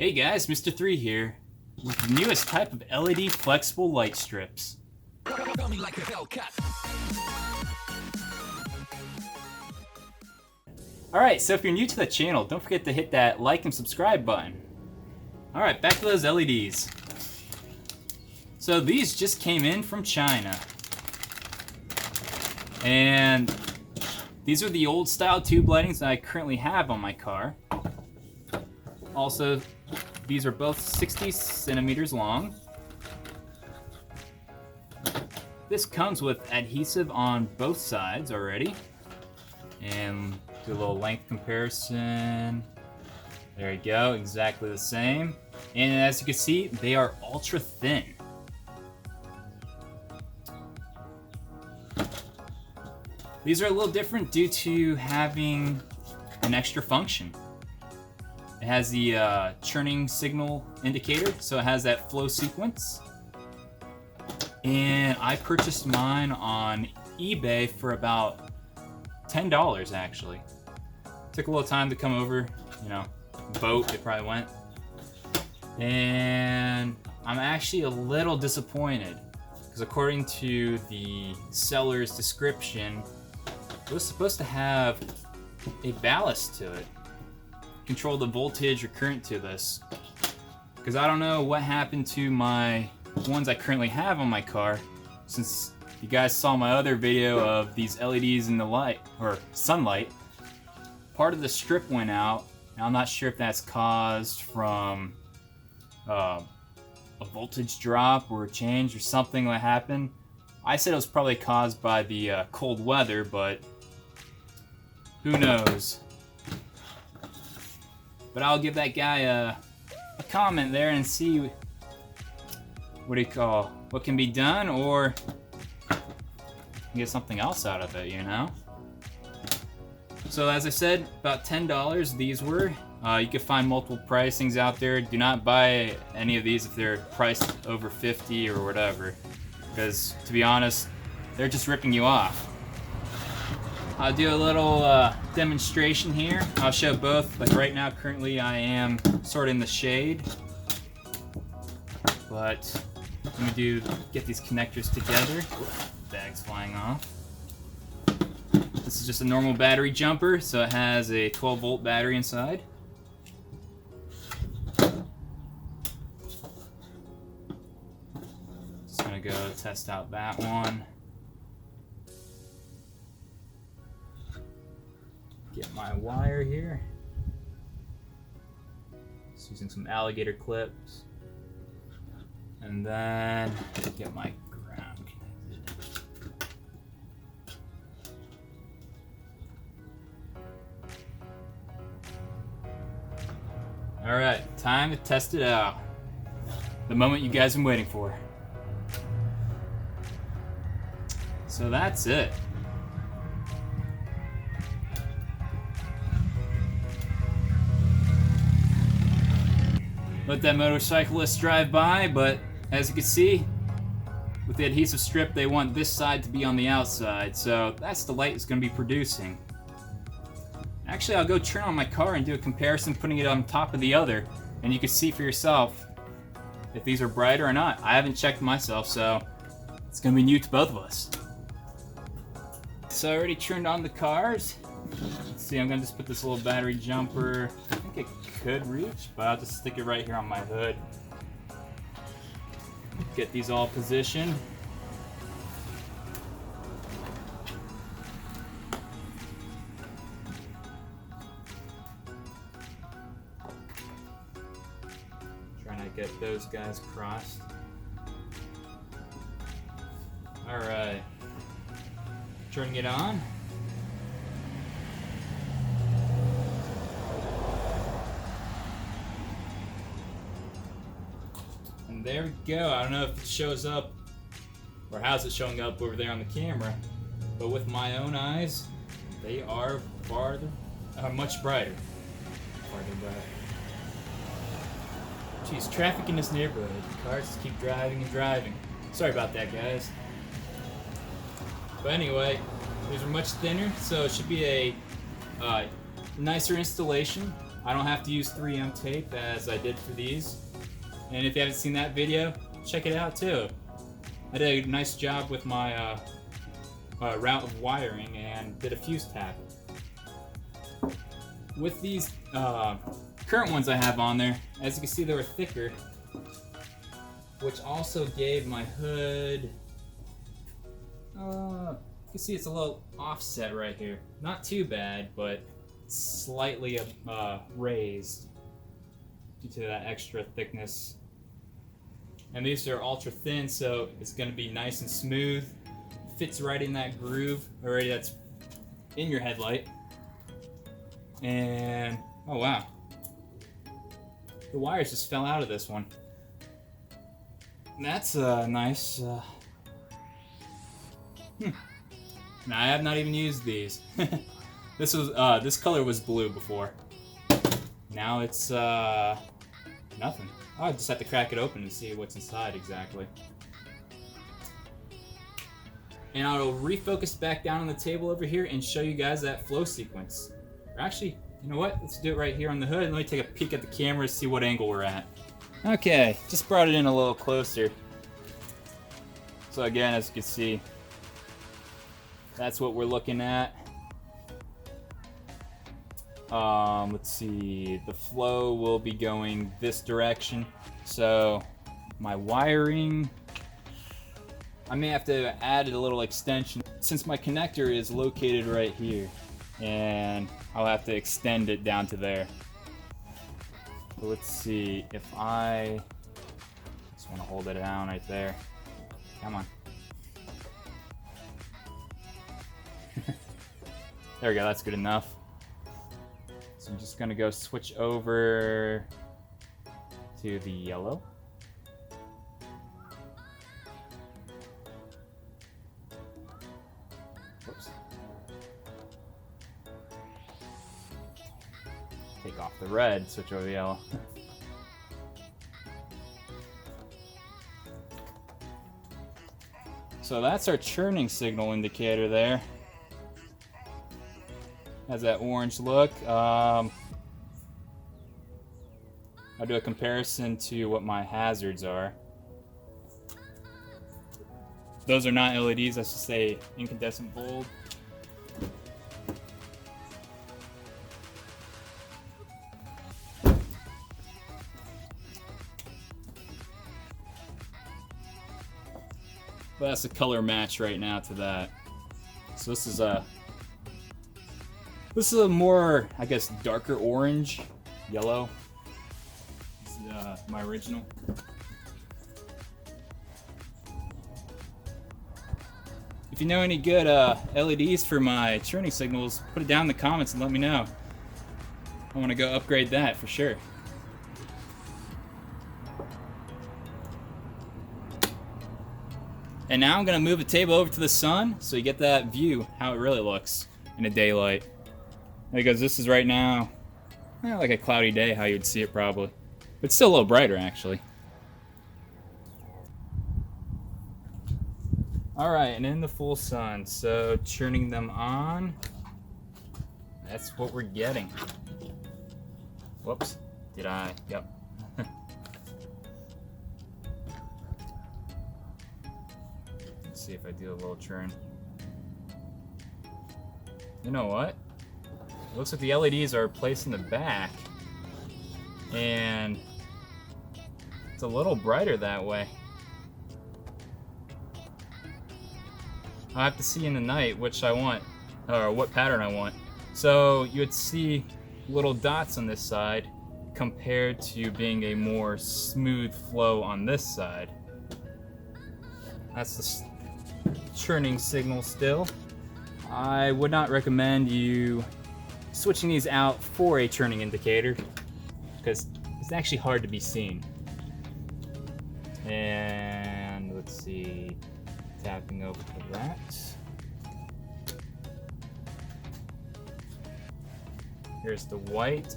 Hey guys, Mr.III here with the newest type of LED flexible light strips. Alright, so if you're new to the channel, don't forget to hit that like and subscribe button. Alright, back to those LEDs. So these just came in from China. And these are the old style tube lightings that I currently have on my car. Also, these are both 60 centimeters long. This comes with adhesive on both sides already. And do a little length comparison. There you go, exactly the same. And as you can see, they are ultra thin. These are a little different due to having an extra function. It has the churning signal indicator, so it has that flow sequence. And I purchased mine on eBay for about $10 actually. Took a little time to come over, you know, boat it probably went. And I'm actually a little disappointed because according to the seller's description, it was supposed to have a ballast to it. Control the voltage or current to this. Because I don't know what happened to my ones I currently have on my car. Since you guys saw my other video of these LEDs in the light, or sunlight, part of the strip went out. And I'm not sure if that's caused from a voltage drop or a change or something that happened. I said it was probably caused by the cold weather, but who knows? But I'll give that guy a comment there and see what can be done, or get something else out of it, you know? So as I said, about $10 these were. You can find multiple pricings out there. Do not buy any of these if they're priced over 50 or whatever, because to be honest, they're just ripping you off. I'll do a little demonstration here. I'll show both. Like right now, currently I am sort of in the shade. But let me get these connectors together. Bag's flying off. This is just a normal battery jumper, so it has a 12-volt battery inside. Just gonna go test out that one. Get my wire here. Just using some alligator clips. And then get my ground connected. Alright, time to test it out. The moment you guys have been waiting for. So that's it. Let that motorcyclist drive by, but as you can see, with the adhesive strip, they want this side to be on the outside, so that's the light it's going to be producing. Actually, I'll go turn on my car and do a comparison, putting it on top of the other, and you can see for yourself if these are brighter or not. I haven't checked myself, so it's going to be new to both of us. So I already turned on the cars. Let's see, I'm going to just put this little battery jumper. I think it could reach, but I'll just stick it right here on my hood. Get these all positioned. Trying to get those guys crossed. Alright. Turning it on. And there we go. I don't know if it shows up, or how's it showing up over there on the camera, but with my own eyes, they are much brighter. Farther brighter. Jeez, traffic in this neighborhood. Cars just keep driving and driving. Sorry about that, guys. But anyway, these are much thinner, so it should be a nicer installation. I don't have to use 3M tape as I did for these. And if you haven't seen that video, check it out too. I did a nice job with my route of wiring and did a fuse tap. With these current ones I have on there, as you can see, they were thicker, which also gave my hood, you can see it's a little offset right here. Not too bad, but slightly raised due to that extra thickness. And these are ultra thin, so it's going to be nice and smooth. Fits right in that groove already that's in your headlight. And oh wow, the wires just fell out of this one. That's nice. Now I have not even used these. This was this color was blue before. Now it's nothing. I'll just have to crack it open and see what's inside exactly. And I'll refocus back down on the table over here and show you guys that flow sequence. Or actually, you know what? Let's do it right here on the hood. Let me take a peek at the camera to see what angle we're at. Okay, just brought it in a little closer. So again, as you can see, that's what we're looking at. Let's see, the flow will be going this direction. So my wiring, I may have to add a little extension since my connector is located right here, and I'll have to extend it down to there. So let's see, if I just want to hold it down right there. Come on. There we go, that's good enough. So I'm just gonna go switch over to the yellow. Whoops. Take off the red, switch over the yellow. So that's our churning signal indicator there. Has that orange look. I'll do a comparison to what my hazards are. Those are not LEDs, that's just a incandescent bulb. But that's a color match right now to that. So this is a more, I guess, darker orange, yellow. This is my original. If you know any good LEDs for my churning signals, put it down in the comments and let me know. I want to go upgrade that for sure. And now I'm going to move the table over to the sun so you get that view, how it really looks in the daylight. Because this is right now, like a cloudy day, how you'd see it probably. But it's still a little brighter, actually. Alright, and in the full sun, so turning them on, that's what we're getting. Whoops, did I? Yep. Let's see if I do a little churn. You know what? It looks like the LEDs are placed in the back, and it's a little brighter that way. I'll have to see in the night which I want, or what pattern I want. So you would see little dots on this side compared to being a more smooth flow on this side. That's the churning signal still. I would not recommend you switching these out for a churning indicator because it's actually hard to be seen. And let's see, tapping over to that. Here's the white.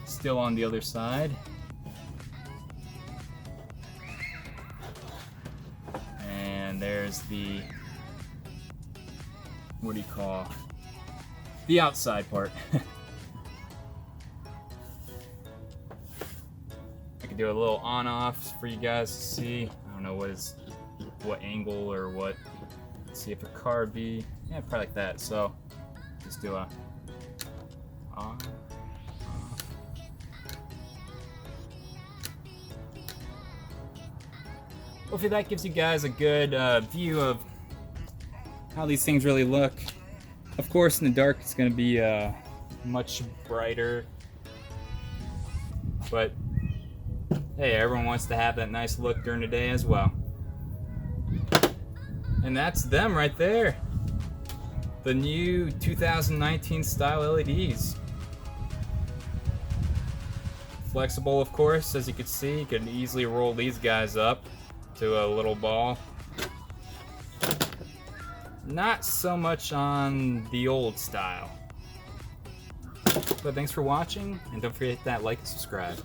Still on the other side. And there's the, what do you call, the outside part. I could do a little on-off for you guys to see. I don't know what angle or what. Let's see if a car would be. Yeah, probably like that. So just do a on. Hopefully that gives you guys a good view of how these things really look. Of course, in the dark it's going to be much brighter, but hey, everyone wants to have that nice look during the day as well. And that's them right there. The new 2019 style LEDs. Flexible, of course, as you can see. You can easily roll these guys up to a little ball. Not so much on the old style. But thanks for watching, and don't forget to hit that like and subscribe.